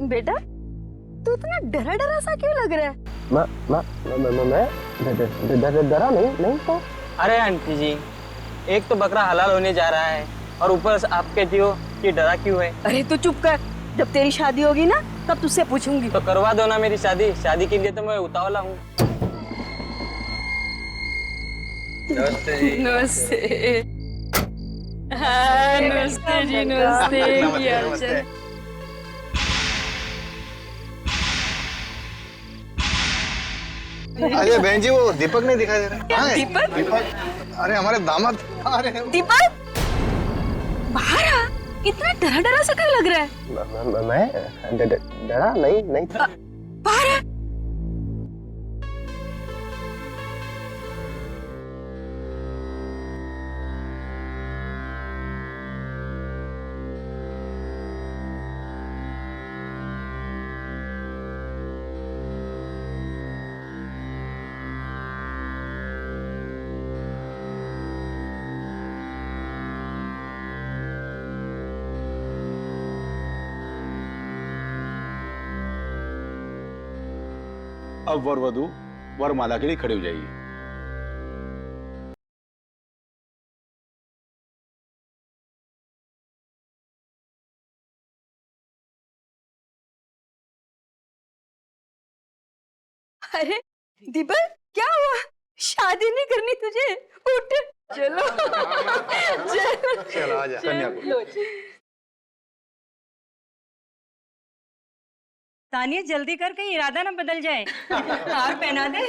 बेटा तू इतना डरा डरा सा क्यों लग रहा है? मैं डरा नहीं तो। अरे आंटी जी, एक तो बकरा हलाल होने जा रहा है और ऊपर से आप कहती हो कि डरा क्यों है। अरे तू चुप कर, जब तेरी शादी होगी ना तब तुझसे पूछूंगी। तो करवा दो ना मेरी शादी, शादी के लिए तो मैं उतावला हूँ। नमस्ते जी। नमस्ते। हाँ नमस्ते जी, नमस्ते। क्या हाल चाल? अरे बहन जी, वो दीपक नहीं दिखाई दे रहा। क्या हाँ, दीपक? दीपक, अरे हमारे दामाद। अरे दीपक बाहर आ, इतना डरा डरा सा क्यों लग रहा है? मैं डरा नहीं था। बाहर आ। अब वर वधू वरमाला के लिए खड़े हो जाइए। अरे दीपक क्या हुआ? शादी नहीं करनी तुझे? उठ चलो। चलो आजा। कन्या को तानिया जल्दी कर, कहीं इरादा ना बदल जाए। हार पहना दे।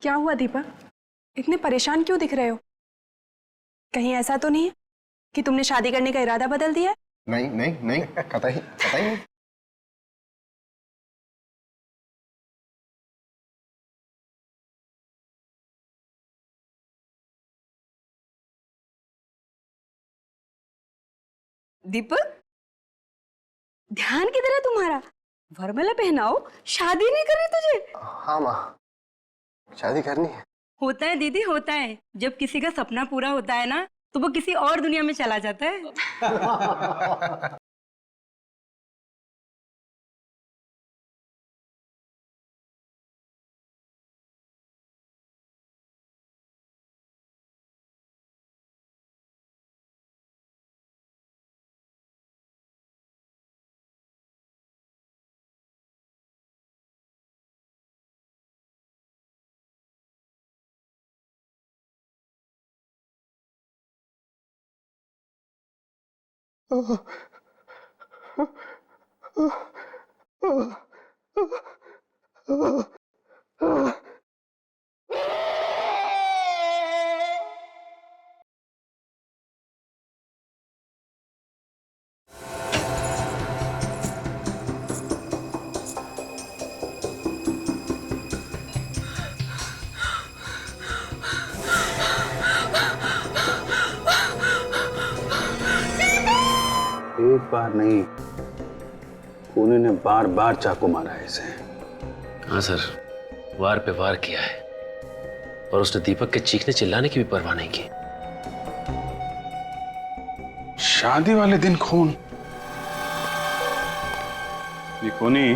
क्या हुआ दीपक, इतने परेशान क्यों दिख रहे हो? कहीं ऐसा तो नहीं है कि तुमने शादी करने का इरादा बदल दिया है? नहीं कतई नहीं। दीपक ध्यान किधर है तुम्हारा? वरमाला पहनाओ, शादी नहीं करनी तुझे? हाँ माँ, शादी करनी है। होता है दीदी, होता है। जब किसी का सपना पूरा होता है ना तो वो किसी और दुनिया में चला जाता है। एक बार नहीं, कोने ने बार बार चाकू मारा है इसे। हाँ सर, वार पे वार किया है और उसने दीपक के चीखने चिल्लाने की भी परवाह नहीं की। शादी वाले दिन खून। ये खूनी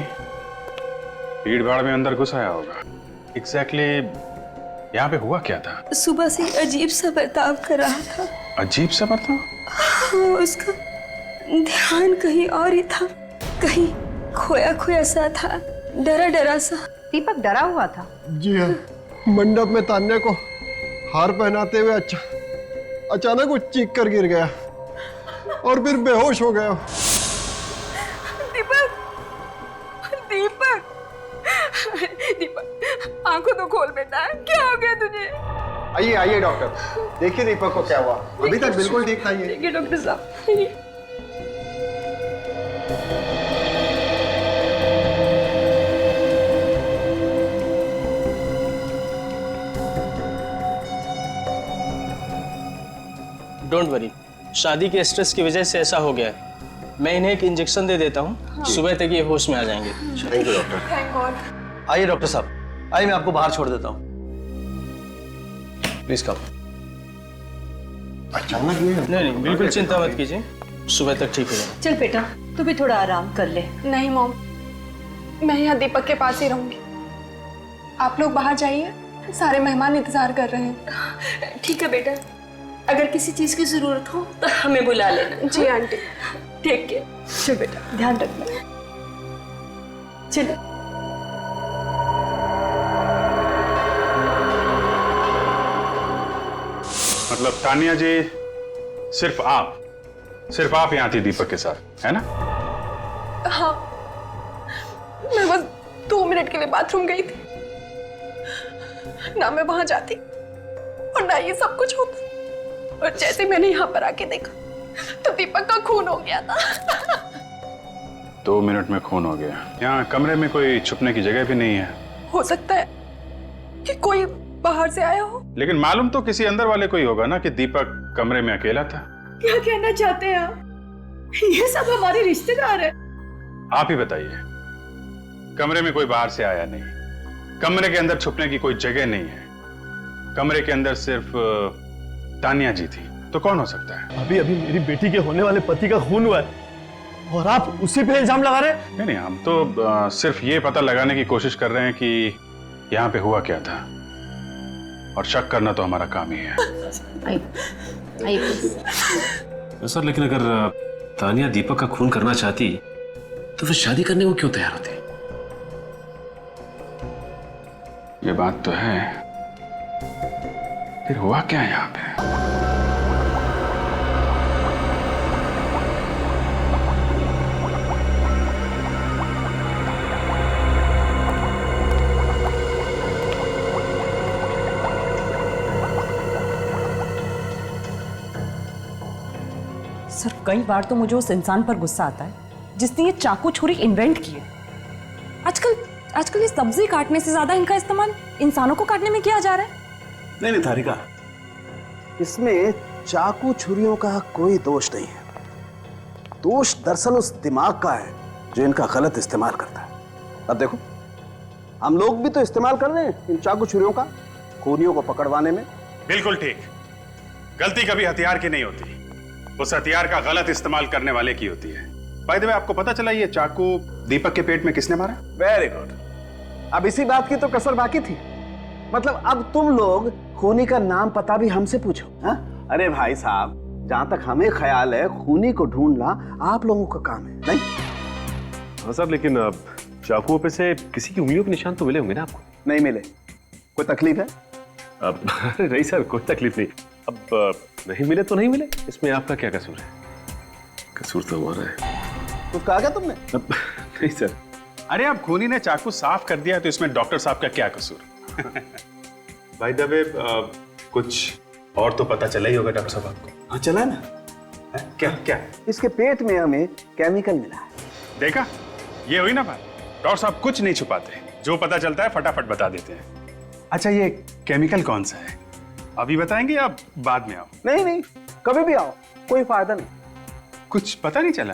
भीड़ भाड़ में अंदर घुस आया होगा। एग्जैक्टली यहाँ पे हुआ क्या था? सुबह से अजीब सा बर्ताव कर रहा था। अजीब सा बर्ताव? हाँ, उसका ध्यान कहीं और ही था, कहीं खोया खोया सा था, डरा डरा सा। दीपक डरा हुआ था? जी हाँ, मंडप में तान्या को हार पहनाते हुए अचानक वो चीख कर गिर गया और फिर बेहोश हो गया। दीपक, दीपक, दीपक आंखों तो खोल बेटा, क्या हो गया तुझे? आइए डॉक्टर, देखिए दीपक को क्या हुआ। अभी तक बिल्कुल ठीक था ये। देखिए डॉक्टर साहब। डोंट वरी, शादी के स्ट्रेस की वजह से ऐसा हो गया है। मैं इन्हें एक इंजेक्शन दे देता हूँ, सुबह तक ये होश में आ जाएंगे। Thank you doctor. आइए डॉक्टर साहब, आइए मैं आपको बाहर छोड़ देता हूँ। Please come. अचानक ये नहीं बिल्कुल चिंता मत कीजिए, सुबह तक ठीक हो जाएगा। चल बेटा तू भी थोड़ा आराम कर ले। नहीं मॉम, मैं यहाँ दीपक के पास ही रहूंगी। आप लोग बाहर जाइए, सारे मेहमान इंतजार कर रहे हैं। ठीक है बेटा, अगर किसी चीज की जरूरत हो तो हमें बुला लेना। जी आंटी। Take care. चल बेटा, ध्यान रखना। चलो। मतलब तानिया जी, सिर्फ आप यहाँ थी दीपक के साथ, है ना? हाँ, मैं बस 2 मिनट के लिए बाथरूम गई थी। ना मैं वहां जाती और ना ये सब कुछ होता। और जैसे मैंने यहाँ पर आके देखा तो दीपक का खून हो गया था। 2 मिनट में खून हो गया। यहाँ कमरे में कोई छुपने की जगह भी नहीं है। हो सकता है कि कोई बाहर से आया हो। लेकिन मालूम तो किसी अंदर वाले को ही होगा ना कि दीपक कमरे में अकेला था। क्या कहना चाहते हैं आप? ये सब हमारे रिश्तेदार है। आप ही बताइए। कमरे में कोई बाहर से आया नहीं, कमरे के अंदर छुपने की कोई जगह नहीं है, कमरे के अंदर सिर्फ तानिया जी थी, तो कौन हो सकता है? अभी अभी मेरी बेटी के होने वाले पति का खून हुआ है और आप उसी पे इल्जाम लगा रहे हैं? नहीं, हम तो सिर्फ ये पता लगाने की कोशिश कर रहे हैं कि यहाँ पे हुआ क्या था, और शक करना तो हमारा काम ही है। सर लेकिन अगर तानिया दीपक का खून करना चाहती तो फिर शादी करने को क्यों तैयार होती? ये बात तो है, फिर हुआ क्या यहाँ पे? सर कई बार तो मुझे उस इंसान पर गुस्सा आता है जिसने ये चाकू छुरी इन्वेंट की है। आजकल ये सब्जी काटने से ज्यादा इनका इस्तेमाल इंसानों को काटने में किया जा रहा है। नहीं तारिका, इसमें चाकू छुरियों का कोई दोष नहीं है। दोष दरअसल उस दिमाग का है जो इनका गलत इस्तेमाल करता है। अब देखो, हम लोग भी तो इस्तेमाल कर रहे हैं इन चाकू छुरियों का खूनियों को पकड़वाने में। बिल्कुल ठीक। गलती कभी हथियार की नहीं होती, उस हथियार का गलत इस्तेमाल करने वाले की होती है। बाय द वे, आपको पता चला ये चाकू दीपक के पेट में किसने मारा? Very good. अब इसी बात की तो कसर बाकी थी। मतलब अब तुम लोग खूनी का नाम पता भी हमसे पूछो। हा? अरे भाई साहब, जहां तक हमें ख्याल है खूनी को ढूंढना आप लोगों का काम है, नहीं? हाँ साहब, लेकिन चाकुओं पे से किसी की उंगलियों के निशान तो मिले होंगे ना आपको? नहीं मिले। कोई तकलीफ है? अरे नहीं सर, कोई तकलीफ नहीं। अब नहीं मिले तो नहीं मिले, इसमें आपका क्या कसूर है? कसूर तो हमारा है। कुछ कहा क्या तुमने? नहीं सर। अरे अब खूनी ने चाकू साफ कर दिया तो इसमें डॉक्टर साहब का क्या कसूर? बाय द वे, कुछ और तो पता चला ही होगा डॉक्टर साहब आपको? हाँ चला ना। क्या क्या? इसके पेट में हमें केमिकल मिला है। देखा, ये हुई ना बात। डॉक्टर साहब कुछ नहीं छुपाते, जो पता चलता है फटाफट बता देते हैं। अच्छा, ये केमिकल कौन सा है, अभी बताएंगे या बाद में आओ? नहीं नहीं, कभी भी आओ, कोई फायदा नहीं। कुछ पता नहीं चला?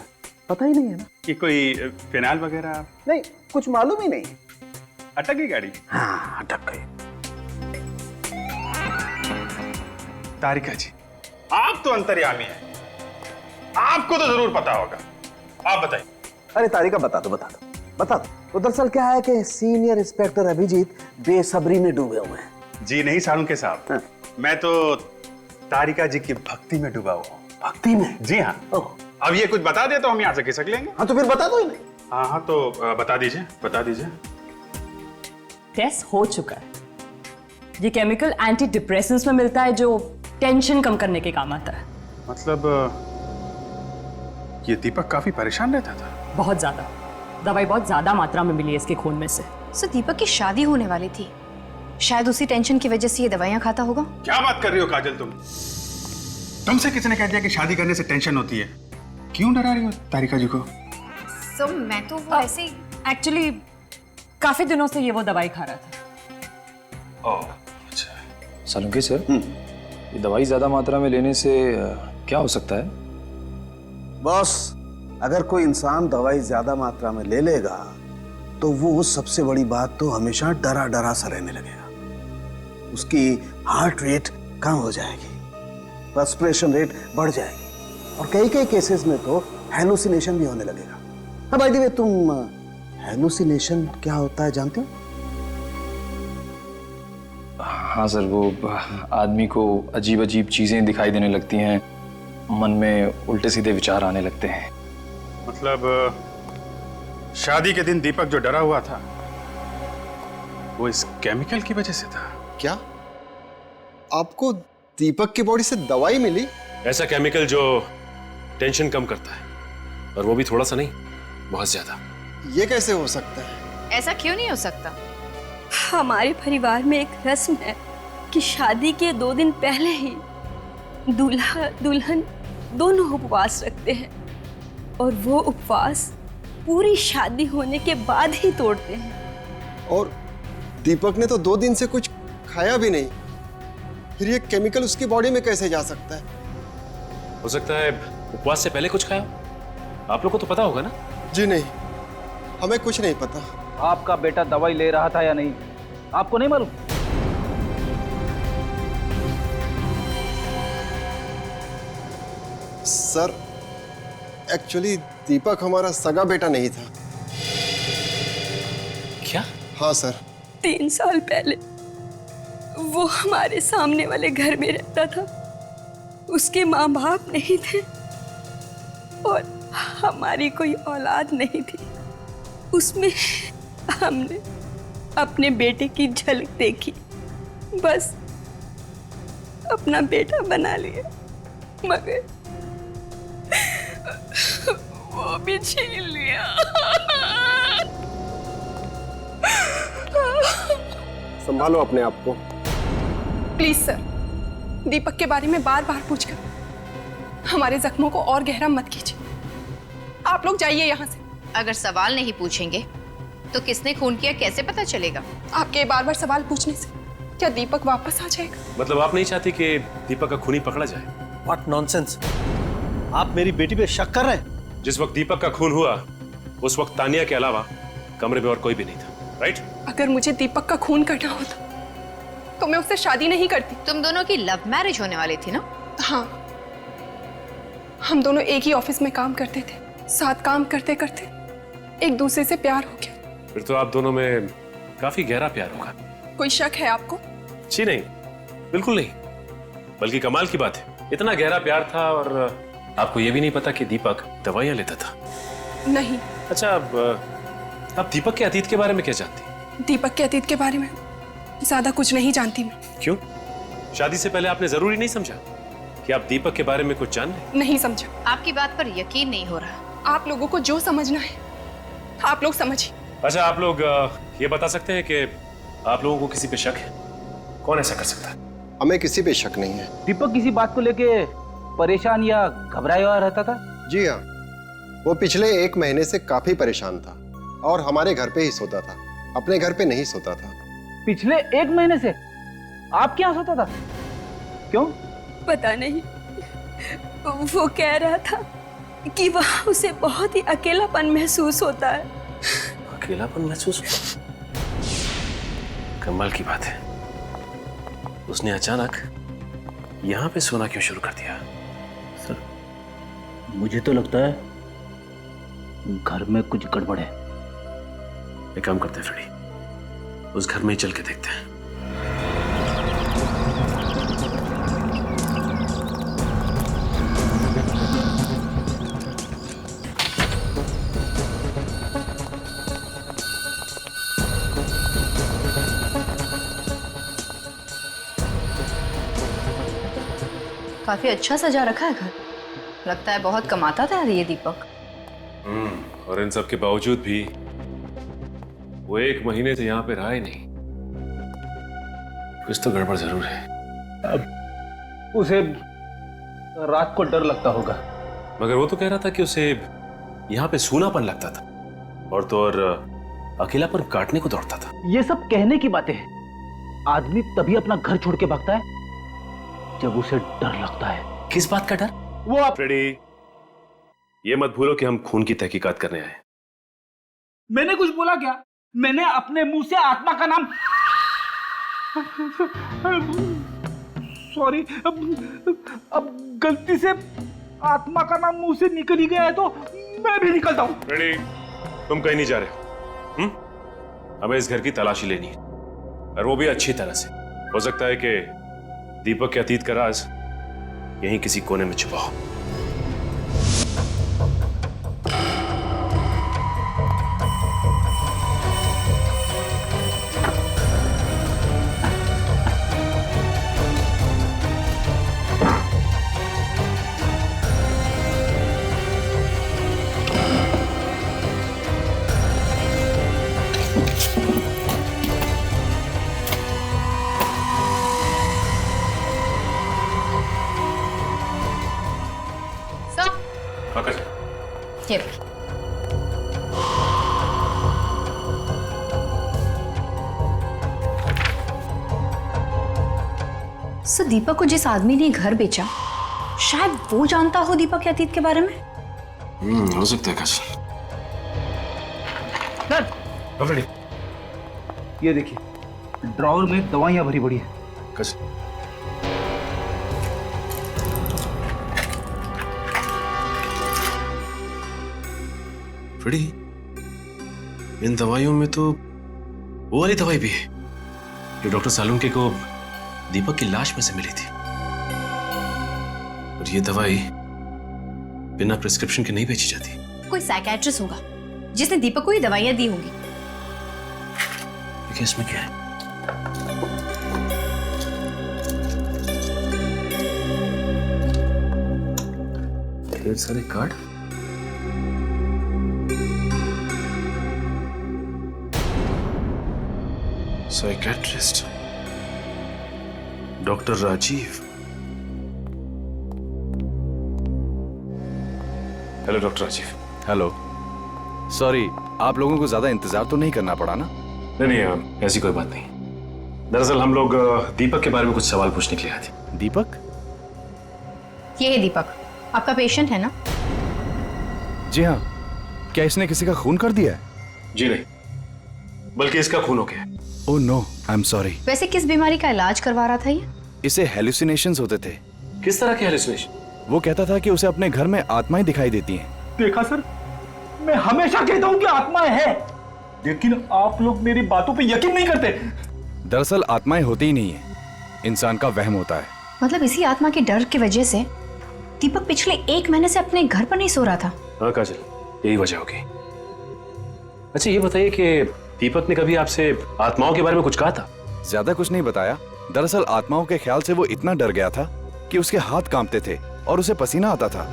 पता ही नहीं है ना कि कोई फिनाइल वगैरह? नहीं, कुछ मालूम ही नहीं। अटक गई गाड़ी? हाँ, अटक गई। तारिका जी, आप तो अंतर्यामी हैं, आपको तो जरूर पता होगा, आप बताइए। अरे तारिका, बता दो। तो दरअसल क्या है कि सीनियर इंस्पेक्टर अभिजीत बेसब्री में डूबे हुए हैं। जी नहीं सालुंके साहब, हाँ। मैं तो तारिका जी की भक्ति में डूबा हुआ हूँ। भक्ति में? जी हाँ। अब ये कुछ बता दे तो हम यहाँ से खिसक लेंगे। हाँ तो फिर बता दो ही नहीं। हाँ, तो बता दीजिए। टेस्ट हो चुका है। ये केमिकल एंटी डिप्रेसेंट्स में मिलता है जो टेंशन कम करने के काम आता है। मतलब ये दीपक काफी परेशान रहता था? बहुत ज्यादा। दवाई बहुत ज्यादा मात्रा में मिली है इसके खून में से। सर दीपक की शादी होने वाली थी, शायद उसी टेंशन की वजह से ये दवाइयां खाता होगा। क्या बात कर रही हो काजल तुम? तुमसे किसने कह दिया कि शादी करने से टेंशन होती है? क्यों डरा रही हो तारिका जी को? सर मैं तो वो ऐसे ही एक्चुअली काफी दिनों से ये वो दवाई खा रहा था। ओह, अच्छा। सालुंके सर, ये दवाई ज्यादा मात्रा में लेने से क्या हो सकता है? बॉस, अगर कोई इंसान दवाई ज्यादा मात्रा में ले लेगा तो वो सबसे बड़ी बात तो हमेशा डरा सा रहने लगेगा। उसकी हार्ट रेट कम हो जाएगी, फ्रस्ट्रेशन रेट बढ़ जाएगी और कई कई केसेस में तो हैलुसिनेशन भी होने लगेगा। अब बाय द वे, तुम हैलुसिनेशन क्या होता है जानते हो? हाँ सर, वो आदमी को अजीब अजीब चीजें दिखाई देने लगती हैं, मन में उल्टे सीधे विचार आने लगते हैं। मतलब शादी के दिन दीपक जो डरा हुआ था वो इस केमिकल की वजह से था। क्या आपको दीपक की बॉडी से दवाई मिली? ऐसा केमिकल जो टेंशन कम करता है, और वो भी थोड़ा सा नहीं, बहुत ज्यादा। ये कैसे हो सकता है? ऐसा क्यों नहीं हो सकता? हमारे परिवार में एक रस्म है कि शादी के 2 दिन पहले ही दूल्हा दुल्हन दोनों उपवास रखते हैं और वो उपवास पूरी शादी होने के बाद ही तोड़ते हैं। और दीपक ने तो 2 दिन से कुछ खाया भी नहीं, फिर ये केमिकल उसकी बॉडी में कैसे जा सकता है? हो सकता है उपवास से पहले कुछ खाया। आप लोग को तो पता होगा ना? जी नहीं, हमें कुछ नहीं पता। आपका बेटा दवाई ले रहा था या नहीं, आपको नहीं मालूम? सर, एक्चुअली दीपक हमारा सगा बेटा नहीं था। क्या? हाँ सर। 3 साल पहले वो हमारे सामने वाले घर में रहता था। उसके माँ बाप नहीं थे और हमारी कोई औलाद नहीं थी। उसमें हमने अपने बेटे की झलक देखी, बस अपना बेटा बना लिया, मगर वो भी छीन लिया। संभालो अपने आप को। प्लीज सर, दीपक के बारे में बार बार पूछकर हमारे जख्मों को और गहरा मत कीजिए। आप लोग जाइए यहाँ से। अगर सवाल नहीं पूछेंगे तो किसने खून किया कैसे पता चलेगा? आपके बार बार सवाल पूछने से क्या दीपक वापस आ जाएगा? मतलब आप नहीं चाहती कि दीपक का खूनी पकड़ा जाए? What nonsense! आप मेरी बेटी पे शक कर रहे हैं? जिस वक्त दीपक का खून हुआ उस वक्त तानिया के अलावा कमरे में और कोई भी नहीं था, राइट? अगर मुझे दीपक का खून करना होता तो मैं उससे शादी नहीं करती। तुम दोनों की लव मैरिज होने वाली थी ना? हाँ, हम दोनों एक ही ऑफिस में काम करते थे, साथ काम करते करते एक दूसरे से प्यार हो गया। फिर तो आप दोनों में काफी गहरा प्यार होगा। कोई शक है आपको? जी नहीं, बिल्कुल नहीं, बल्कि कमाल की बात है, इतना गहरा प्यार था और आपको ये भी नहीं पता कि दीपक दवाइयां लेता था। नहीं। अच्छा, अब दीपक के अतीत के बारे में क्या जानती? दीपक के अतीत के बारे में ज्यादा कुछ नहीं जानती मैं। क्यों? शादी से पहले आपने जरूरी नहीं समझा कि आप दीपक के बारे में कुछ जान लें? नहीं समझा। आपकी बात पर यकीन नहीं हो रहा। आप लोगों को जो समझना है आप लोग समझिए। अच्छा, आप लोग ये बता सकते हैं कि आप लोगों को किसी पे शक है? कौन ऐसा कर सकता है? हमें किसी पे शक नहीं है। दीपक किसी बात को लेके परेशान या घबराया हुआ रहता था? जी हाँ, वो पिछले 1 महीने से काफी परेशान था और हमारे घर पे ही सोता था, अपने घर पे नहीं सोता था। पिछले 1 महीने से आप क्या सोता था? क्यों? पता नहीं, वो कह रहा था कि वहाँ उसे बहुत ही अकेलापन महसूस होता है। अकेलापन महसूस हुआ? कमाल की बात है, उसने अचानक यहाँ पे सोना क्यों शुरू कर दिया? सर, मुझे तो लगता है घर में कुछ गड़बड़ है। एक काम करते हैं फ्रेडी, उस घर में ही चल के देखते हैं। काफी अच्छा सजा रखा है घर। लगता है बहुत कमाता था ये दीपक। और इन सब के बावजूद भी वो 1 महीने से यहाँ पे रहा ही नहीं। कुछ तो गड़बड़ जरूर है। अब उसे रात को डर लगता होगा। मगर वो तो कह रहा था कि उसे यहाँ पे सूनापन लगता था और तो और अकेलापन काटने को दौड़ता था। ये सब कहने की बातें हैं। आदमी तभी अपना घर छोड़ के भागता है जब उसे डर लगता है। किस बात का डर? वो आप फ्रेडी, ये मत भूलो कि हम खून की तहकीकात करने आए। मैंने कुछ बोला क्या? मैंने अपने मुंह से आत्मा का नाम सॉरी, अब गलती से आत्मा का नाम मुंह से निकल ही गया है तो मैं भी निकलता हूँ। फ्रेडी, तुम कहीं नहीं जा रहे हो। हमें इस घर की तलाशी लेनी है, और वो भी अच्छी तरह से। हो सकता है कि दीपक के अतीत का राज यहीं किसी कोने में छुपा हो। सर, दीपक को जिस आदमी ने घर बेचा, शायद वो जानता हो दीपक के अतीत के बारे में। हो सकता है काजल। सर, ये देखिए, ड्रॉवर में दवाइयां भरी पड़ी है। काजल, फ्रेडी, इन दवाइयों में तो वो वाली दवाई भी है जो डॉक्टर सालुंके को दीपक की लाश में से मिली थी। और ये दवाई बिना प्रिस्क्रिप्शन के नहीं बेची जाती। कोई साइकियाट्रिस्ट होगा जिसने दीपक को ये दवाइयां दी होंगी। देखिए इसमें क्या है। ढेर सारे card. Psychiatrist doctor Rajiv. Hello doctor Rajiv. Hello, sorry, आप लोगों को ज्यादा इंतजार तो नहीं करना पड़ा ना? नहीं, ऐसी कोई बात नहीं। दरअसल हम लोग दीपक के बारे में कुछ सवाल पूछने के लिए आए थे। दीपक? ये है दीपक, आपका पेशेंट है ना? जी हाँ। क्या इसने किसी का खून कर दिया है? जी नहीं, बल्कि इसका खून हो गया। Oh no, I am sorry. वैसे किस बीमारी का इलाज करवा रहा था ये? इसे हेलुसिनेशंस होते थे। किस तरह के हेलुसिनेशन? वो कहता था कि उसे अपने घर में आत्माएं दिखाई देती हैं। देखा सर, मैं हमेशा कहता हूँ कि आत्माएं हैं, लेकिन आप लोग मेरी बातों पे यकीन नहीं करते। दरअसल आत्माएं होती ही नहीं है, इंसान का वहम होता है। मतलब इसी आत्मा के डर की वजह से दीपक पिछले 1 महीने से अपने घर पर नहीं सो रहा था। हाँ काजल, यही वजह होगी। अच्छा ये बताइए कि दीपक ने कभी आपसे आत्माओं के बारे में कुछ कहा था? ज्यादा कुछ नहीं बताया। दरअसल आत्माओं के ख्याल से वो इतना डर गया था कि उसके हाथ कांपते थे और उसे पसीना आता था।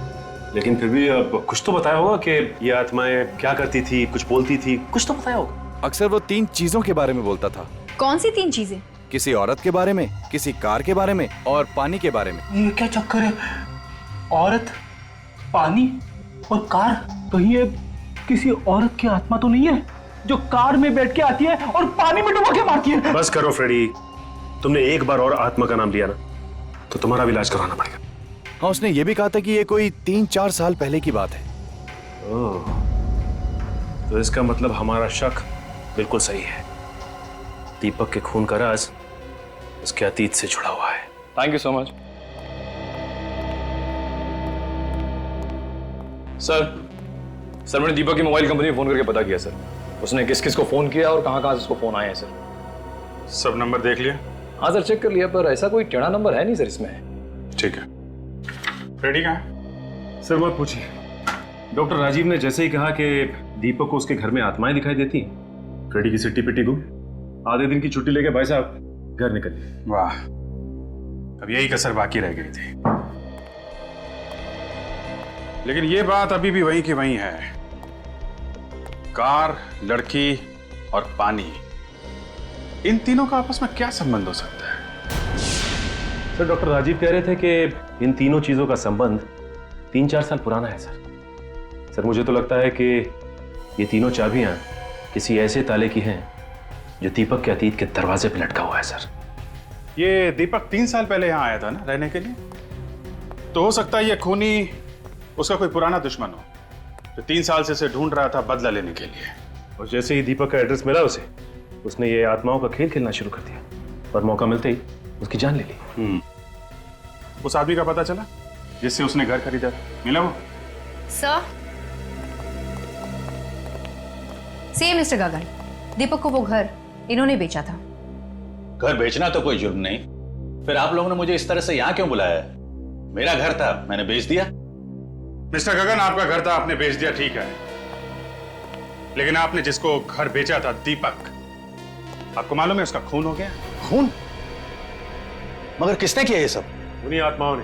लेकिन फिर भी कुछ तो बताया होगा कि ये आत्माएं क्या करती थी, कुछ बोलती थी, कुछ तो बताया होगा। अक्सर वो 3 चीजों के बारे में बोलता था। कौन सी 3 चीजें? किसी औरत के बारे में, किसी कार के बारे में और पानी के बारे में। ये क्या चक्कर है? औरत, पानी और कार? कहीं ये किसी औरत की आत्मा तो नहीं है जो कार में बैठ के आती है और पानी में डुबा के मारती है? बस करो फ्रेडी, तुमने एक बार और आत्मा का नाम लिया ना तो तुम्हारा भी इलाज करवाना पड़ेगा। हाँ, उसने ये भी कहा था कि ये कोई 3-4 साल पहले की बात है। ओह, तो इसका मतलब हमारा शक बिल्कुल सही है। दीपक के खून का राज उसके अतीत से जुड़ा हुआ है। Thank you so much sir. मैंने दीपक की मोबाइल कंपनी में फोन करके पता किया सर, उसने किस किस को फोन किया और कहां से उसको फोन आए हैं सर। सब नंबर देख लिया? हाँ सर, चेक कर लिया, पर ऐसा कोई टेढ़ा नंबर है नहीं सर इसमें। ठीक है। फ्रेडी कहाँ है? सर मत पूछिए, डॉक्टर राजीव ने जैसे ही कहा कि दीपक को उसके घर में आत्माएं दिखाई देती, फ्रेडी की सिट्टी पिट्टी गुम। आधे दिन की छुट्टी लेके भाई साहब घर निकल गए। वाह, अब यही कसर बाकी रह गई थी। लेकिन ये बात अभी भी वही की वही है। कार, लड़की और पानी, इन तीनों का आपस में क्या संबंध हो सकता है? सर डॉक्टर राजीव कह रहे थे कि इन तीनों चीजों का संबंध 3-4 साल पुराना है सर। मुझे तो लगता है कि ये तीनों चाबियां किसी ऐसे ताले की हैं जो दीपक के अतीत के दरवाजे पे लटका हुआ है सर। ये दीपक 3 साल पहले यहाँ आया था ना रहने के लिए, तो हो सकता है ये खूनी उसका कोई पुराना दुश्मन हो जो 3 साल से ढूंढ रहा था बदला लेने के लिए। और जैसे ही दीपक का एड्रेस मिला उसे, उसने ये आत्माओं का खेल खेलना शुरू कर दिया और मौका मिलते ही उसकी जान ले ली। उस आदमी का पता चला जिससे उसने घर खरीदा था? मिला वो? सर, सी मिस्टर गगन, दीपक को वो घर इन्होंने बेचा था। घर बेचना तो कोई जुर्म नहीं, फिर आप लोगों ने मुझे इस तरह से यहां क्यों बुलाया है? मेरा घर था, मैंने बेच दिया। मिस्टर गगन, आपका घर था, आपने बेच दिया, ठीक है, लेकिन आपने जिसको घर बेचा था, दीपक, आपको मालूम है उसका खून हो गया? खून? मगर किसने किया ये सब? उन्हीं आत्माओं ने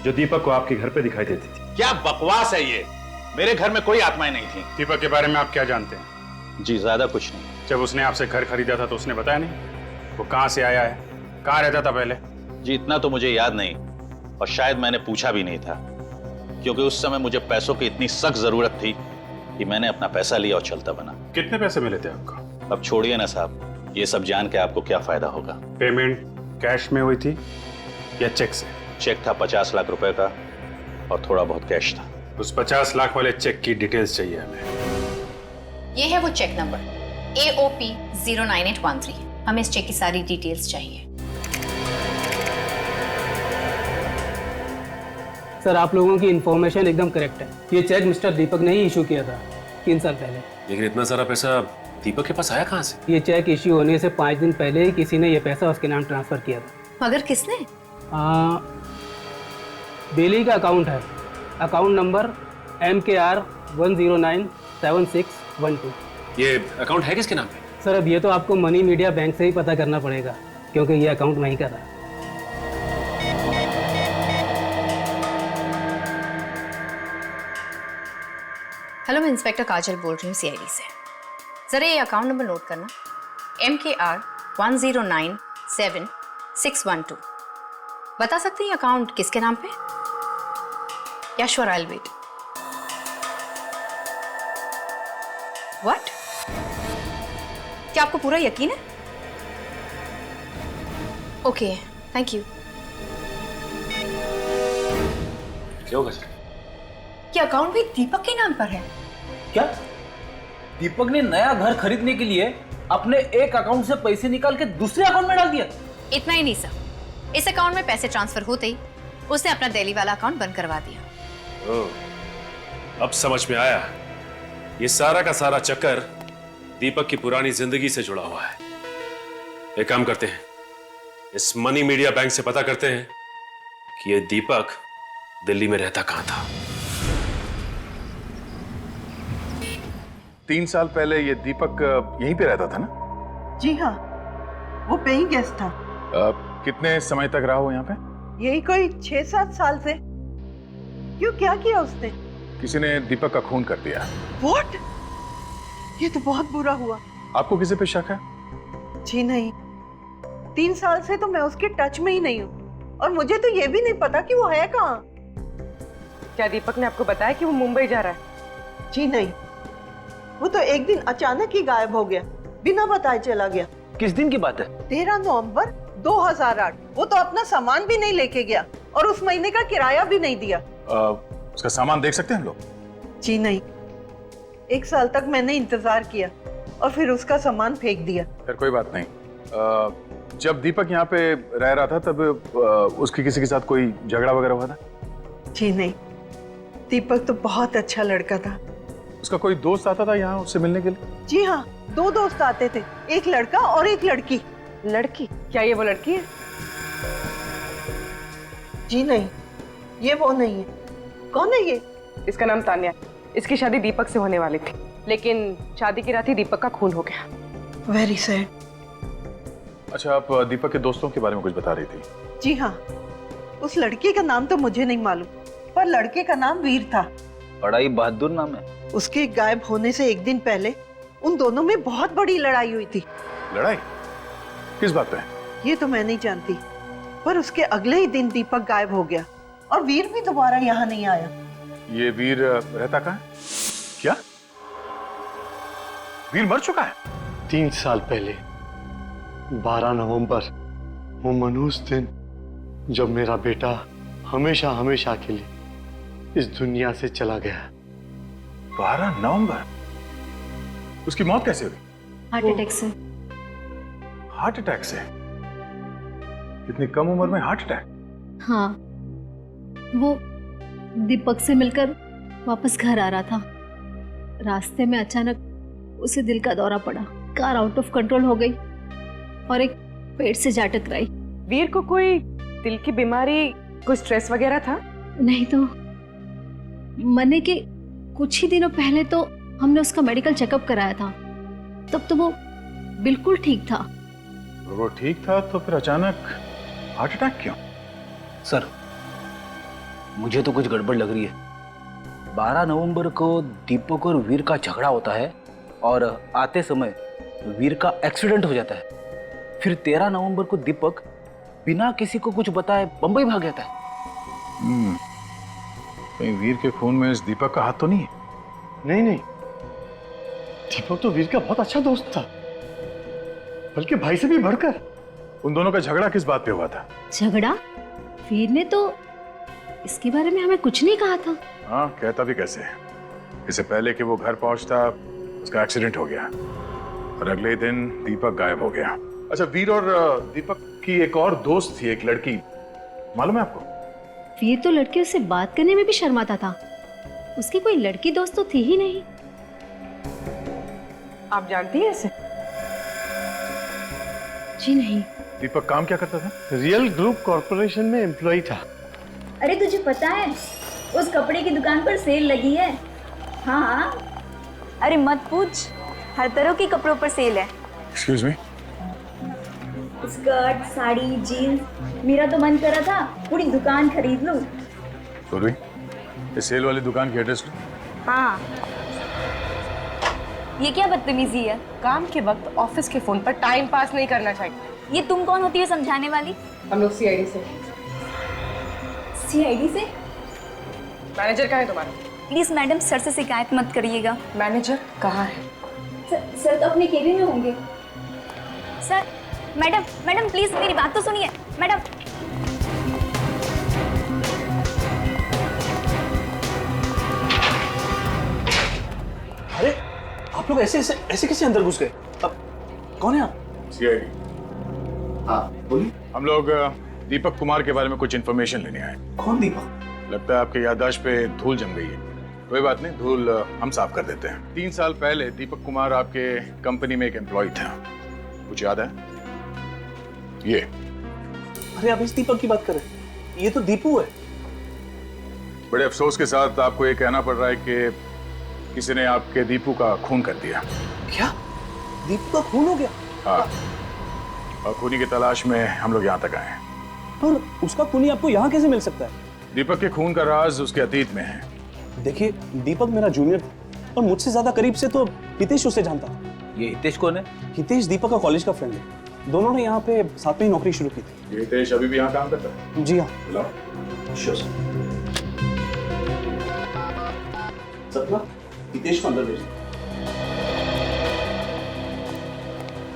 जो दीपक को आपके घर पे दिखाई देती थी। क्या बकवास है ये? मेरे घर में कोई आत्माएं नहीं थी। दीपक के बारे में आप क्या जानते हैं? जी ज्यादा कुछ नहीं। जब उसने आपसे घर खरीदा था तो उसने बताया नहीं? वो कहां से आया है, कहां रहता था पहले? जी इतना तो मुझे याद नहीं, और शायद मैंने पूछा भी नहीं था, क्योंकि उस समय मुझे पैसों की इतनी सख्त जरूरत थी कि मैंने अपना पैसा लिया और चलता बना। कितने पैसे मिले थे आपको? अब छोड़िए ना साहब, ये सब जान के आपको क्या फायदा होगा। पेमेंट कैश में हुई थी या चेक से? चेक था 50 लाख रुपए का और थोड़ा बहुत कैश था। उस 50 लाख वाले चेक की डिटेल्स चाहिए हमें। ये है वो चेक नंबर AOP 09813। हमें इस चेक की सारी डिटेल्स चाहिए। सर, आप लोगों की इंफॉर्मेशन एकदम करेक्ट है। ये चेक मिस्टर दीपक ने ही इशू किया था 3 साल पहले। लेकिन इतना सारा पैसा दीपक के पास आया कहाँ से? ये चेक इश्यू होने से 5 दिन पहले ही किसी ने ये पैसा उसके नाम ट्रांसफर किया था। मगर किसने? बेली का अकाउंट है, अकाउंट नंबर MKR 1097612। ये अकाउंट है किसके नाम पे? सर, अब ये तो आपको मनी मीडिया बैंक से ही पता करना पड़ेगा, क्योंकि ये अकाउंट वहीं का था। हेलो, मैं इंस्पेक्टर काजल बोल रही हूँ CID से। जरा ये अकाउंट नंबर नोट करना, MKR 1097612। बता सकते हैं ये अकाउंट किसके नाम पे? या sure, I will wait. What? क्या आपको पूरा यकीन है? Okay, thank you. क्या होगा सर? ये अकाउंट भी दीपक के नाम पर है। क्या दीपक ने नया घर खरीदने के लिए अपने एक अकाउंट से पैसे निकाल के दूसरे अकाउंट में डाल दिया? इतना ही नहीं सर, इस अकाउंट में पैसे ट्रांसफर होते ही उसने अपना दिल्ली वाला अकाउंट बंद करवा दिया। ओह, अब समझ में आया। ये सारा का सारा चक्कर दीपक की पुरानी जिंदगी से जुड़ा हुआ है। एक काम करते हैं, इस मनी मीडिया बैंक से पता करते हैं कि ये दीपक दिल्ली में रहता कहां था। 3 साल पहले ये दीपक यहीं पे रहता था ना? जी हाँ, वो पेइंग गेस्ट था। कितने समय तक रहा हो यहाँ पे? यही कोई 6-7 साल से। क्यों, क्या किया उसने? किसी ने दीपक का खून कर दिया। What? ये तो बहुत बुरा हुआ। आपको किसी पे शक है? जी नहीं, 3 साल से तो मैं उसके टच में ही नहीं हूँ, और मुझे तो ये भी नहीं पता कि वो है कहाँ। क्या दीपक ने आपको बताया कि वो मुंबई जा रहा है? जी नहीं, वो तो एक दिन अचानक ही गायब हो गया, बिना बताए चला गया। किस दिन की बात है? 13 नवंबर 2008। वो तो अपना सामान भी नहीं लेके गया और उस महीने का किराया भी नहीं दिया। उसका सामान देख सकते हैं हम लोग? जी नहीं, 1 साल तक मैंने इंतजार किया और फिर उसका सामान फेंक दिया। फिर कोई बात नहीं। जब दीपक यहाँ पे रह रहा था तब उसकी किसी के साथ कोई झगड़ा वगैरह हुआ था? जी नहीं, दीपक तो बहुत अच्छा लड़का था। उसका कोई दोस्त आता था यहाँ उससे मिलने के लिए? जी हाँ, 2 दोस्त आते थे, एक लड़का और एक लड़की। लड़की? क्या ये वो लड़की है? जी नहीं, ये वो नहीं है। कौन है ये? इसका नाम तान्या। इसकी शादी दीपक से होने वाली थी, लेकिन शादी की रात ही दीपक का खून हो गया। Very sad. अच्छा, आप दीपक के दोस्तों के बारे में कुछ बता रही थी? जी हाँ, उस लड़के का नाम तो मुझे नहीं मालूम, पर लड़के का नाम वीर था। बड़ा ही बहादुर नाम है। उसके गायब होने से एक दिन पहले उन दोनों में बहुत बड़ी लड़ाई हुई थी। लड़ाई? किस बात पे? ये तो मैं नहीं जानती, पर उसके अगले ही दिन दीपक गायब हो गया और वीर भी दोबारा यहाँ नहीं आया। ये वीर रहता कहाँ है? क्या वीर मर चुका है? 3 साल पहले 12 नवंबर, वो मनहूस दिन जब मेरा बेटा हमेशा हमेशा के लिए इस दुनिया से चला गया। 12 नवंबर? उसकी मौत कैसे हुई? हार्ट अटैक से। हार्ट अटैक से? इतनी कम उम्र में हार्ट अटैक? हाँ, वो दीपक से मिलकर वापस घर आ रहा था। रास्ते में अचानक उसे दिल का दौरा पड़ा, कार आउट ऑफ कंट्रोल हो गई और एक पेड़ से जा टकराई। वीर को कोई दिल की बीमारी, कोई स्ट्रेस वगैरह था? नहीं तो मने के कुछ ही दिनों पहले तो हमने उसका मेडिकल चेकअप कराया था, तब तो वो बिल्कुल ठीक था। वो ठीक था तो फिर अचानक हार्ट अटैक क्यों? सर, मुझे तो कुछ गड़बड़ लग रही है। 12 नवंबर को दीपक और वीर का झगड़ा होता है और आते समय वीर का एक्सीडेंट हो जाता है। फिर 13 नवंबर को दीपक बिना किसी को कुछ बताए बंबई भाग जाता है। कहीं वीर के खून में इस दीपक का हाथ तो नहीं है? नहीं नहीं, दीपक तो वीर का बहुत अच्छा दोस्त था, बल्कि भाई से भी बढ़कर। उन दोनों का झगड़ा किस बात पे हुआ था? झगड़ा? वीर ने तो इसके बारे में हमें कुछ नहीं कहा था। हाँ, कहता भी कैसे? इससे पहले कि वो घर पहुंचता उसका एक्सीडेंट हो गया और अगले ही दिन दीपक गायब हो गया। अच्छा, वीर और दीपक की एक और दोस्त थी, एक लड़की, मालूम है आपको? वीर तो लड़कियों से बात करने में भी शर्माता था। उसकी कोई लड़की दोस्त तो थी ही नहीं। आप जानती हैं इसे? जी नहीं। दीपक काम क्या करता था? रियल ग्रुप कॉर्पोरेशन में एम्प्लॉय था। अरे तुझे पता है, उस कपड़े की दुकान पर सेल लगी है। हाँ हाँ, अरे मत पूछ, हर तरह के कपड़ों पर सेल है। Excuse me? Skirt, sari, jeans, मेरा तो मन करा था पूरी दुकान खरीद लूं। सुरभि, इस सेल वाली दुकान की एड्रेस लो। हाँ, ये क्या बदतमीजी है? काम के वक्त ऑफिस के फोन पर टाइम पास नहीं करना चाहिए। ये तुम कौन होती है समझाने वाली? हम लोग सीआईडी से। सीआईडी से? मैनेजर कहाँ है तुम्हारा? प्लीज मैडम, सर से शिकायत मत करिएगा। मैनेजर कहाँ है? सर तो अपने केबिन में होंगे। सर, मैडम मैडम प्लीज मेरी बात तो सुनिए। मैडम, अरे आप लोग ऐसे कैसे अंदर घुस गए? अब कौन है आप? सीआईडी। हाँ बोलिए। हम लोग दीपक कुमार के बारे में कुछ इन्फॉर्मेशन लेने आए। कौन दीपक? लगता है आपके याददाश्त पे धूल जम गई है। कोई बात नहीं, धूल हम साफ कर देते हैं। 3 साल पहले दीपक कुमार आपके कंपनी में एक एम्प्लॉय था, कुछ याद है? ये। अरे आप इस दीपक की बात कर रहे हैं? ये तो दीपू है। बड़े अफसोस के साथ आपको ये कहना पड़ रहा है कि किसी ने आपके दीपू का खून कर दिया। क्या? दीपू का खून हो गया? हाँ, और खूनी की तलाश में हम लोग यहाँ तक आए हैं। पर उसका खूनी आपको यहाँ कैसे मिल सकता है? दीपक के खून का राज उसके अतीत में है। देखिए, दीपक मेरा जूनियर था और मुझसे ज्यादा करीब से तो हितेश उसे जानता था। ये हितेश कौन है? हितेश दीपक का कॉलेज का फ्रेंड है। दोनों ने यहाँ पे साथ में ही नौकरी शुरू की थी। हितेश अभी भी यहाँ काम करता है? जी हाँ। बुलाओ। Sure sir. सपना, हितेश को अंदर भेज दो।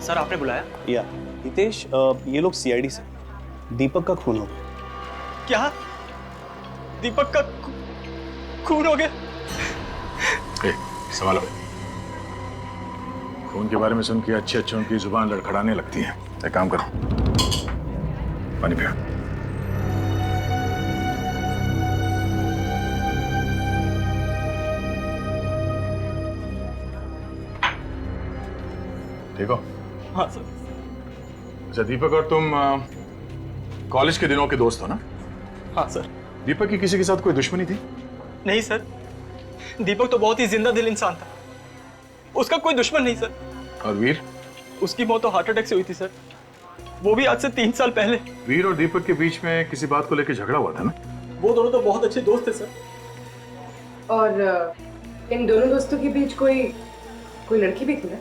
सर आपने बुलाया? या हितेश, ये लोग सीआईडी से। दीपक का खून हो गया। क्या? दीपक का खून हो गया? संभालो। खून के बारे में सुन के अच्छे अच्छों की जुबान लड़खड़ाने लगती है। एक काम करो, पानी पियो। ठीक हो? हाँ सर। अच्छा, दीपक और तुम कॉलेज के दिनों के दोस्त हो ना? हाँ सर। दीपक की किसी के साथ कोई दुश्मनी थी? नहीं सर, दीपक तो बहुत ही जिंदा दिल इंसान था, उसका कोई दुश्मन नहीं सर। और वीर? उसकी मौत तो हार्ट अटैक से हुई थी सर, वो भी आज से 3 साल पहले। वीर और दीपक के बीच में किसी बात को लेकर झगड़ा हुआ था ना? वो दोनों तो बहुत अच्छे दोस्त थे सर। और इन दोनों दोस्तों के बीच कोई लड़की भी थी ना?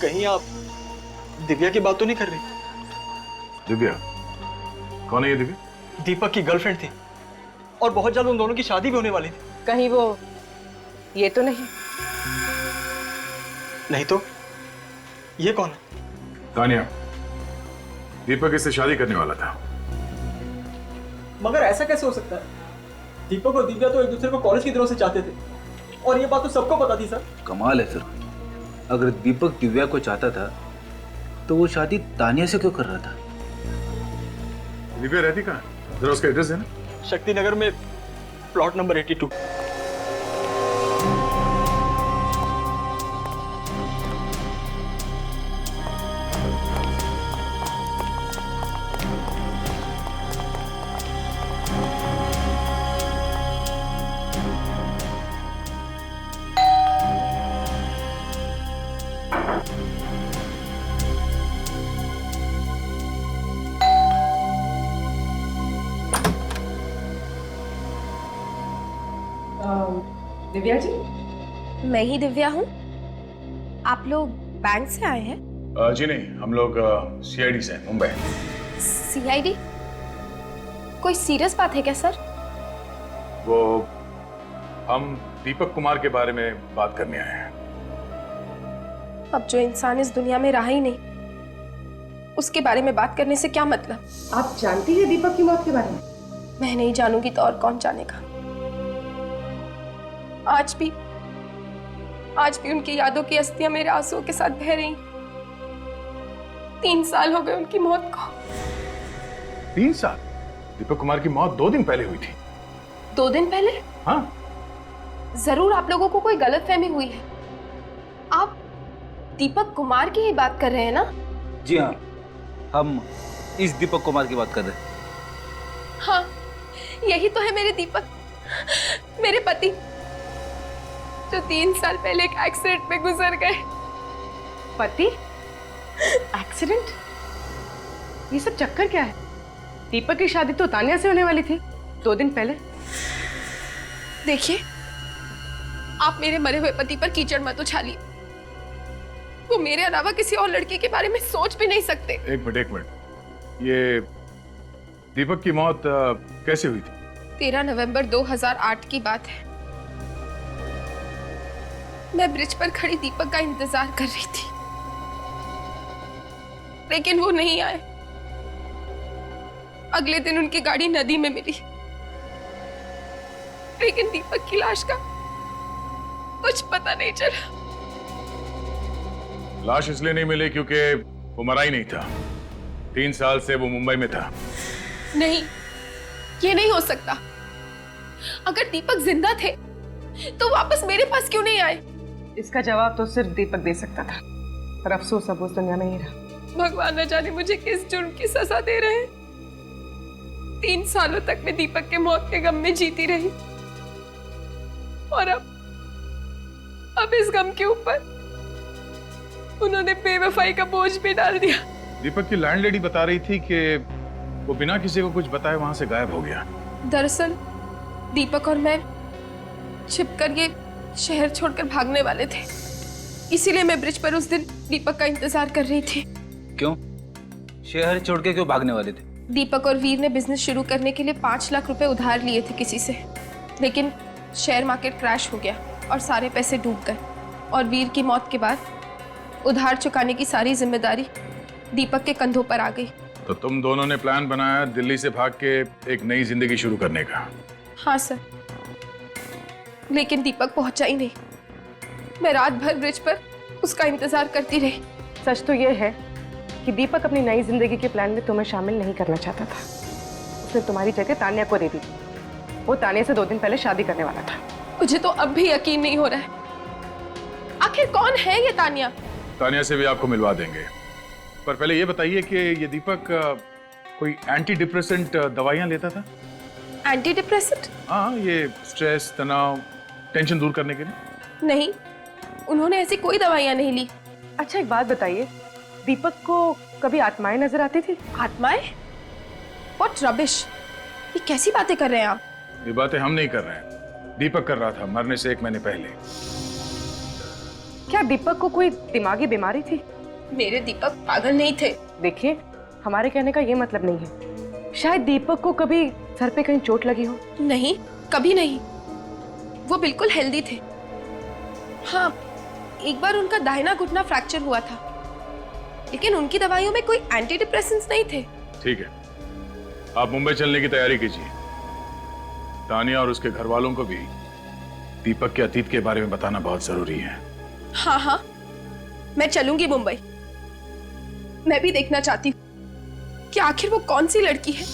कहीं आप दिव्या की बात तो नहीं कर रही? दिव्या? कौन है ये दिव्या? दीपक की गर्लफ्रेंड थी और बहुत जल्द उन दोनों की शादी भी होने वाली थी। कहीं वो ये तो नहीं? नहीं तो ये कौन है? तानिया, दीपक इससे शादी करने वाला था। मगर ऐसा कैसे हो सकता है? दीपक और दिव्या तो एक दूसरे को कॉलेज के दिनों से चाहते थे और ये बात तो सबको पता थी सर। कमाल है सर, अगर दीपक दिव्या को चाहता था तो वो शादी तानिया से क्यों कर रहा था? दिव्या रहती कहाँ? जरा उसका एड्रेस है ना? शक्ति नगर में प्लॉट नंबर 82। दिव्या जी, मैं ही दिव्या हूँ। आप लोग बैंक से आए हैं? जी नहीं, हम लोग सीआईडी से हैं, मुंबई। सीआईडी? कोई सीरियस बात है क्या सर? वो हम दीपक कुमार के बारे में बात करने आए हैं। अब जो इंसान इस दुनिया में रहा ही नहीं, उसके बारे में बात करने से क्या मतलब? आप जानती हैं दीपक की मौत के बारे में? मैं नहीं जानूंगी तो और कौन जानेगा। आज भी उनकी यादों की अस्थियां मेरे आंसुओं के साथ बह रही। 3 साल हो गए उनकी मौत को। 3 साल? दीपक कुमार की मौत 2 दिन पहले हुई थी। 2 दिन पहले? हाँ। जरूर आप लोगों को कोई गलतफहमी हुई है। आप दीपक कुमार की ही बात कर रहे हैं ना? जी हाँ, हम इस दीपक कुमार की बात कर रहे हैं। हाँ, यही तो है मेरे दीपक, मेरे पति, जो 3 साल पहले एक एक्सीडेंट में गुजर गए। पति? एक्सीडेंट? ये सब चक्कर क्या है? दीपक की शादी तो तानिया से होने वाली थी 2 दिन पहले। देखिए, आप मेरे मरे हुए पति पर कीचड़ मत उछालिए। वो मेरे अलावा किसी और लड़की के बारे में सोच भी नहीं सकते। एक मिनट, ये दीपक की मौत कैसे हुई थी? 13 नवंबर 2008 की बात है। मैं ब्रिज पर खड़ी दीपक का इंतजार कर रही थी, लेकिन वो नहीं आए। अगले दिन उनकी गाड़ी नदी में मिली, लेकिन दीपक की लाश का कुछ पता नहीं चला। लाश इसलिए नहीं मिली क्योंकि वो मरा ही नहीं था। 3 साल से वो मुंबई में था। नहीं, ये नहीं हो सकता। अगर दीपक जिंदा थे तो वापस मेरे पास क्यों नहीं आए? इसका जवाब तो सिर्फ दीपक दे सकता था, पर अफसोस अब उस दुनिया में ही रहा। भगवान न जाने मुझे किस जुर्म की सजा दे रहे हैं। 3 सालों तक मैं दीपक के मौत के गम में जीती रही, और अब इस गम के ऊपर उन्होंने बेवफाई का बोझ भी डाल दिया। दीपक की लैंडलेडी बता रही थी कि वो बिना किसी को कुछ बताए वहां से गायब हो गया। दरअसल दीपक और मैं छिपकर ये शहर छोड़कर भागने वाले थे, इसीलिए मैं ब्रिज पर उस दिन दीपक का इंतजार कर रही थी। क्यों? शहर छोड़ के क्यों भागने वाले थे? दीपक और वीर ने बिजनेस शुरू करने के लिए 5 लाख रुपए उधार लिए थे किसी से, लेकिन शेयर मार्केट क्रैश हो गया और सारे पैसे डूब गए। और वीर की मौत के बाद उधार चुकाने की सारी जिम्मेदारी दीपक के कंधों पर आ गई। तो तुम दोनों ने प्लान बनाया दिल्ली से भाग के एक नई जिंदगी शुरू करने का? हाँ सर, लेकिन दीपक पहुंचा ही नहीं। मैं रात भर ब्रिज पर उसका इंतजार करती रही। सच तो यह है कि दीपक अपनी नई जिंदगी के प्लान में तुम्हें शामिल नहीं करना चाहता था। उसने तुम्हारी जगह तानिया को दे दी। वो तानिया से 2 दिन पहले शादी करने वाला था। मुझे तो अब भी यकीन नहीं हो रहा है, आखिर कौन है ये तानिया? तानिया से भी आपको मिलवा देंगे, पर पहले ये बताइए कि ये दीपक कोई एंटी डिप्रेसेंट दवाइयां लेता था? Anti depressant? हाँ, ये स्ट्रेस, तनाव, टेंशन दूर करने के लिए। नहीं, उन्होंने ऐसी कोई दवाइयां नहीं ली। अच्छा एक बात बताइए, दीपक को कभी आत्माएं नजर आती थी? आत्माएं? व्हाट रबिश, ये कैसी बातें कर रहे हैं आप? ये बातें हम नहीं कर रहे हैं, दीपक कर रहा था मरने से 1 महीने पहले। क्या दीपक को कोई दिमागी बीमारी थी? मेरे दीपक पागल नहीं थे। देखिए, हमारे कहने का ये मतलब नहीं है। शायद दीपक को कभी सर पे कहीं चोट लगी हो। नहीं, कभी नहीं। वो बिल्कुल हेल्दी थे। हाँ, एक बार उनका दाहिना घुटना फ्रैक्चर हुआ था, लेकिन उनकी दवाइयों में कोई एंटी डिप्रेसेंट्स नहीं थे। ठीक है, आप मुंबई चलने की तैयारी कीजिए। तानिया और उसके घर वालों को भी दीपक के अतीत के बारे में बताना बहुत जरूरी है। हाँ हाँ, मैं चलूंगी मुंबई। मैं भी देखना चाहती हूँ कि आखिर वो कौन सी लड़की है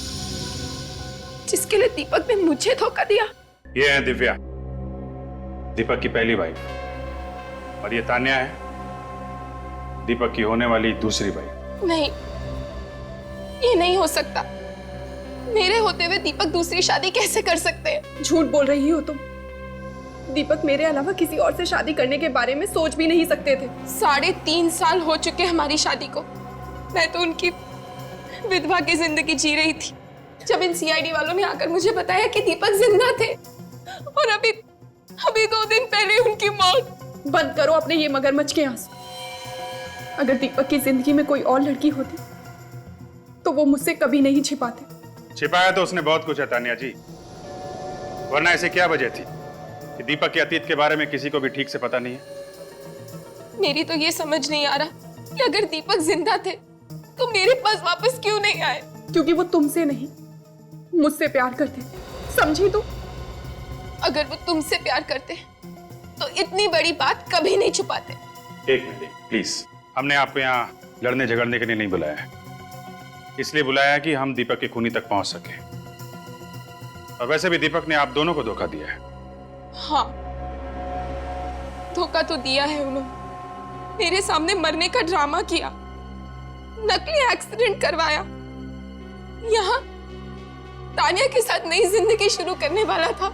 उसके लिए दीपक ने मुझे धोखा दिया। ये है दिव्या, दीपक की पहली वाइफ, और ये तान्या है, दीपक की होने वाली दूसरी वाइफ। नहीं, ये नहीं हो सकता। मेरे होते हुए दीपक दूसरी शादी कैसे कर सकते हैं? झूठ बोल रही हो तुम। दीपक मेरे अलावा किसी और से शादी करने के बारे में सोच भी नहीं सकते थे। 3.5 साल हो चुके हमारी शादी को। मैं तो उनकी विधवा की जिंदगी जी रही थी जब इन सीआईडी वालों ने आकर मुझे बताया कि दीपक जिंदा थे, और अभी 2 दिन पहले उनकी मौत। बंद करो अपने ये मगरमच्छ के आंसू। अगर दीपक की जिंदगी में कोई और लड़की होती तो वो मुझसे कभी नहीं छिपाते। छिपाया तो उसने बहुत कुछ है तान्या जी, वरना ऐसे क्या वजह थी कि दीपक के अतीत के बारे में किसी को भी ठीक से पता नहीं है। मेरी तो ये समझ नहीं आ रहा कि अगर दीपक जिंदा थे तो मेरे पास वापस क्यों नहीं आए? क्योंकि वो तुमसे नहीं, मुझसे प्यार करते थे, समझी तू? अगर वो तुमसे प्यार करते तो इतनी बड़ी बात कभी नहीं छुपाते। एक मिनट प्लीज, हमने आपको यहाँ लड़ने झगड़ने के लिए नहीं बुलाया है, इसलिए बुलाया है कि हम दीपक के खूनी तक पहुंच सके। और वैसे भी दीपक ने आप दोनों को धोखा दिया है। हाँ, धोखा तो दिया है उन्होंने। मेरे सामने मरने का ड्रामा किया, नकली एक्सीडेंट करवाया, यहाँ तान्या के साथ नई जिंदगी शुरू करने वाला था।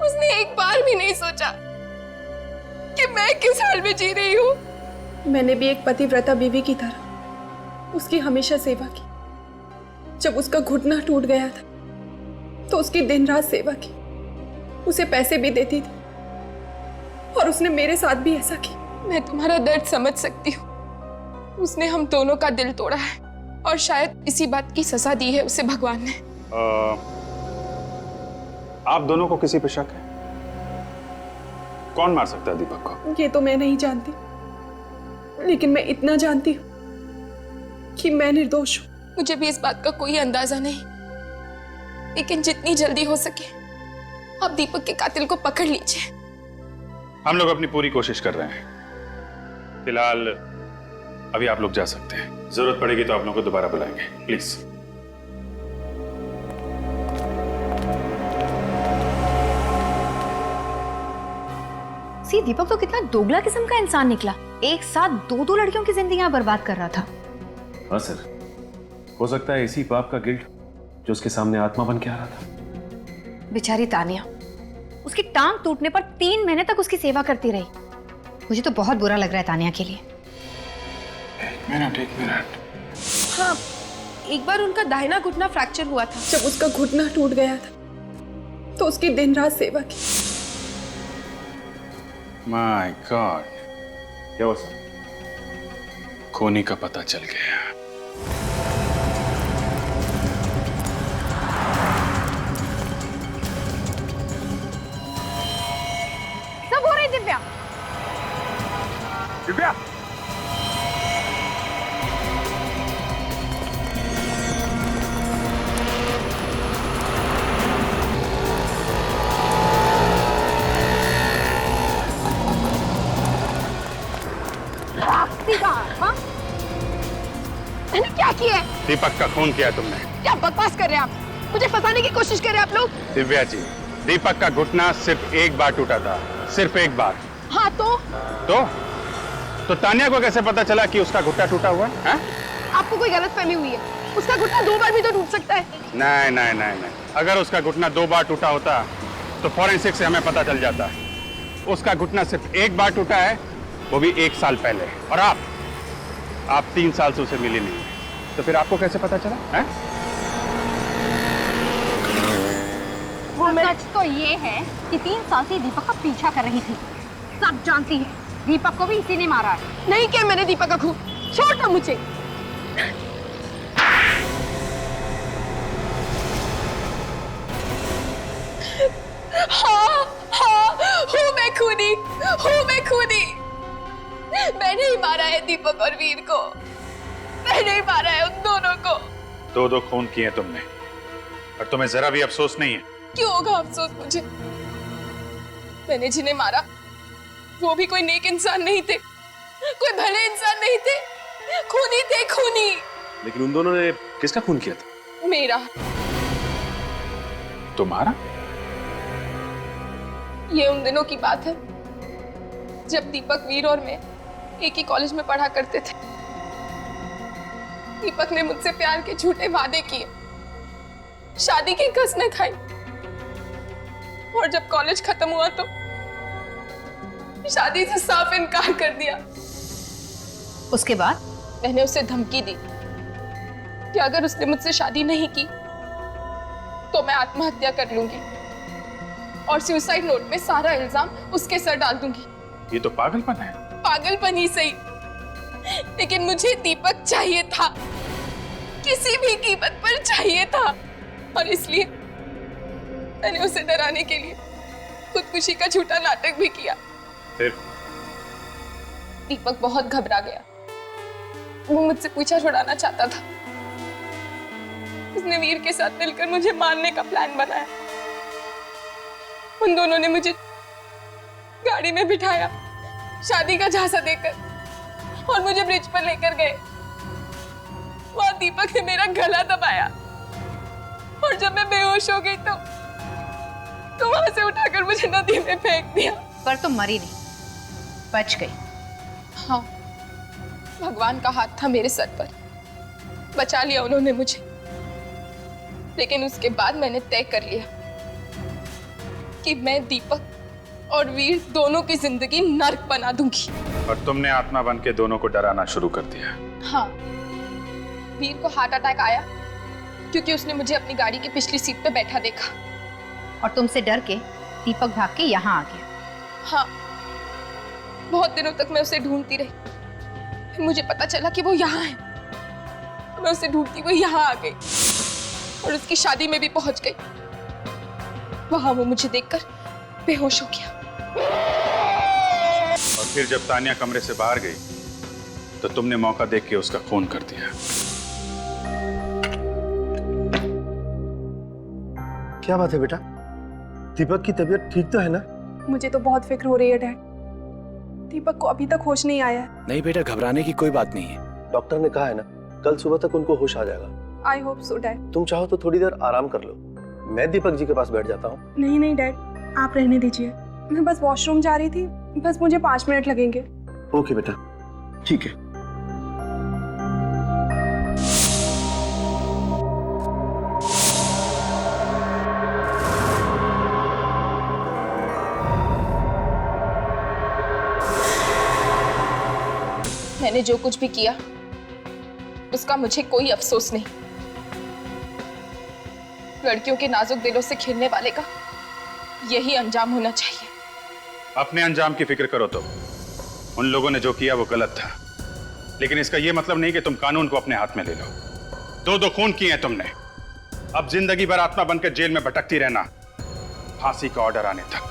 उसने एक बार भी नहीं सोचा कि मैं किस हाल में जी रही हूँ। मैंने भी एक पतिव्रता बीवी की तरह उसकी हमेशा सेवा की। जब उसका घुटना टूट गया था तो उसकी दिन रात सेवा की, उसे पैसे भी देती थी, और उसने मेरे साथ भी ऐसा की। मैं तुम्हारा दर्द समझ सकती हूँ। उसने हम दोनों का दिल तोड़ा है, और शायद इसी बात की सजा दी है उसे भगवान ने। आप दोनों को किसी पे शक है? कौन मार सकता है दीपक को? ये तो मैं नहीं जानती, लेकिन मैं इतना जानती हूँ कि मैं निर्दोष हूँ। मुझे भी इस बात का कोई अंदाजा नहीं, लेकिन जितनी जल्दी हो सके आप दीपक के कातिल को पकड़ लीजिए। हम लोग अपनी पूरी कोशिश कर रहे हैं। फिलहाल अभी आप लोग जा सकते हैं, जरूरत पड़ेगी तो आप लोगों को दोबारा बुलाएंगे, प्लीज। सी, दीपक तो कितना दोगला किस्म का इंसान निकला। एक साथ 2 लड़कियों की जिंदगियां बर्बाद कर रहा था। हाँ सर, हो सकता है इसी पाप का गिल्ट जो उसके सामने आत्मा बन के आ रहा था। बेचारी तानिया, उसकी टांग टूटने पर 3 महीने तक उसकी सेवा करती रही। मुझे तो बहुत बुरा लग रहा है तानिया के लिए। एक मिनट। हाँ, एक बार उनका दाहिना घुटना फ्रैक्चर हुआ था। जब उसका घुटना टूट गया था तो उसकी दिन रात सेवा की। माय गॉड, क्या हुआ सर? खूनी का पता चल गया। सब हो रही दिव्या। दिव्या, हाँ? मैंने क्या किया है? दीपक का खून किया तुमने। क्या बकवास कर रहे हैं आप? मुझे फंसाने की कोशिश कर रहे हैं आप लोग। दिव्या जी, दीपक का घुटना सिर्फ एक बार टूटा था, सिर्फ एक बार। हाँ तो तान्या को कैसे पता चला कि उसका घुटना टूटा हुआ है? आपको कोई गलतफहमी हुई है। उसका घुटना 2 बार भी तो टूट सकता है। नहीं। अगर उसका घुटना 2 बार टूटा होता तो फॉरेंसिक से हमें पता चल जाता। उसका घुटना सिर्फ एक बार टूटा है, वो भी 1 साल पहले। और आप 3 साल से उसे मिली नहीं, तो फिर आपको कैसे पता चला है? सच तो ये है कि 3 साल से दीपक का पीछा कर रही थी। सब जानती है, दीपक को भी इसी ने मारा है। नहीं किया मैंने दीपक का खून। छोड़ दो मुझे। हाँ, हूँ मैं खूनी। मैंने ही मारा है दीपक और वीर को। मैंने ही मारा है उन दोनों को। 2 खून किए तुमने, और तुम्हें जरा भी अफसोस नहीं है? क्यों होगा अफसोस मुझे? मैंने जिन्हें मारा वो भी कोई नेक इंसान नहीं थे, कोई भले इंसान नहीं थे, खूनी थे, खूनी। लेकिन उन दोनों ने किसका खून किया था? मेरा। तुम्हारा? ये उन दिनों की बात है जब दीपक, वीर और मैं एक ही कॉलेज में पढ़ा करते थे। दीपक ने मुझसे प्यार के झूठे वादे किए, शादी की कसमें खाई, और जब कॉलेज खत्म हुआ तो शादी से साफ इनकार कर दिया। उसके बाद मैंने उसे धमकी दी कि अगर उसने मुझसे शादी नहीं की तो मैं आत्महत्या कर लूंगी और सुसाइड नोट में सारा इल्जाम उसके सर डाल दूंगी। ये तो पागलपन है। पागलपन ही सही, लेकिन मुझे दीपक चाहिए था, किसी भी कीमत पर चाहिए था, और इसलिए मैंने उसे डराने के लिए खुदकुशी का झूठा नाटक भी किया। फिर दीपक बहुत घबरा गया, वो मुझसे पीछा छुड़ाना चाहता था। उसने वीर के साथ मिलकर मुझे मारने का प्लान बनाया। उन दोनों ने मुझे गाड़ी में बिठाया, शादी का झांसा देकर, और मुझे ब्रिज पर लेकर गए। वहां दीपक ने मेरा गला दबाया, और जब मैं बेहोश हो गई तो वहां से उठाकर मुझे नदी में फेंक दिया। पर तुम मरी नहीं, बच गई। हाँ, भगवान का हाथ था मेरे सर पर, बचा लिया उन्होंने मुझे। लेकिन उसके बाद मैंने तय कर लिया कि मैं दीपक और वीर दोनों की जिंदगी नर्क बना दूंगी। और तुमने आत्मा बन के दोनों को डराना शुरू कर दिया। हाँ, वीर को हार्ट अटैक आया क्योंकि उसने मुझे अपनी गाड़ी की पिछली सीट पे बैठा देखा। और तुमसे डर के दीपक भाग के यहाँ आ गया। हाँ, बहुत दिनों तक मैं उसे ढूंढती रही, फिर मुझे पता चला कि वो यहाँ है। मैं उसे ढूंढती हुई यहाँ आ गई और उसकी शादी में भी पहुंच गई। वहां वो मुझे देखकर बेहोश हो गया। और फिर जब तानिया कमरे से बाहर गई तो तुमने मौका देख के उसका खून कर दिया। क्या बात है बेटा, दीपक की तबीयत ठीक तो है ना? मुझे तो बहुत फिक्र हो रही है डैड। दीपक को अभी तक होश नहीं आया है। नहीं बेटा, घबराने की कोई बात नहीं है। डॉक्टर ने कहा है ना, कल सुबह तक उनको होश आ जाएगा। I hope so dad. तुम चाहो तो थोड़ी देर आराम कर लो, मैं दीपक जी के पास बैठ जाता हूँ। नहीं नहीं डैड, आप रहने दीजिए। मैं बस वॉशरूम जा रही थी, बस मुझे 5 मिनट लगेंगे। ओके बेटा, ठीक है। मैंने जो कुछ भी किया उसका मुझे कोई अफसोस नहीं। लड़कियों के नाजुक दिलों से खेलने वाले का यही अंजाम होना चाहिए। अपने अंजाम की फिक्र करो। तो उन लोगों ने जो किया वो गलत था, लेकिन इसका यह मतलब नहीं कि तुम कानून को अपने हाथ में ले लो। 2 खून किए हैं तुमने, अब जिंदगी भर आत्मा बनकर जेल में भटकती रहना, फांसी का ऑर्डर आने तक।